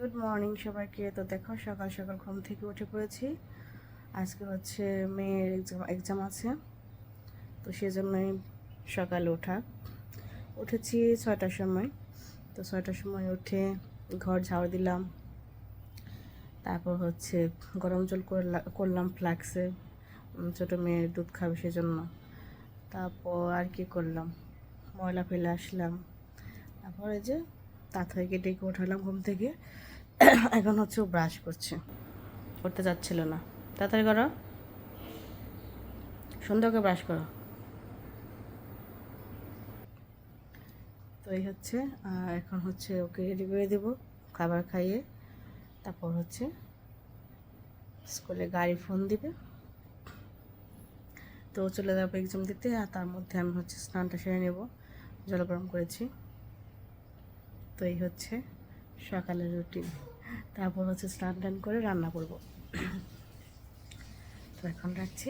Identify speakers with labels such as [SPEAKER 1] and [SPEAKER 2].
[SPEAKER 1] Good morning সবাইকে। তো দেখো সকাল সকাল ঘুম থেকে উঠে পড়েছি। আজকে হচ্ছে মেয়ের এক্সাম আছে, তো সেজন্যই সকালে উঠেছি 6টার সময়। তো 6টার সময় উঠে ঘর ঝাড়ু দিলাম, তারপর হচ্ছে গরম জল করলাম ফ্লাক্সে, ছোটো মেয়ের দুধ খাবে সেজন্য। তারপর আর কি করলাম, ময়লা ফেলে আসলাম। তারপরে যে তাড়াতাড়ি ডেকে উঠালাম ঘুম থেকে। এখন হচ্ছে ও ব্রাশ করতে যাচ্ছিল না। তাড়াতাড়ি করো, সন্ধ্যাকে ব্রাশ করো। তো এই হচ্ছে, এখন হচ্ছে ওকে রেডি করে দেবো খাবার খাইয়ে। তারপর হচ্ছে স্কুলে গাড়ি ফোন দিবে, তো চলে যাবো এক্সাম দিতে। আর তার মধ্যে আমি হচ্ছে স্নানটা সেরে নেব, জল গরম করেছি। তো এই হচ্ছে সকালের রুটিন। তারপর হচ্ছে স্নান টান করে রান্না করব। তো এখন রাখছি।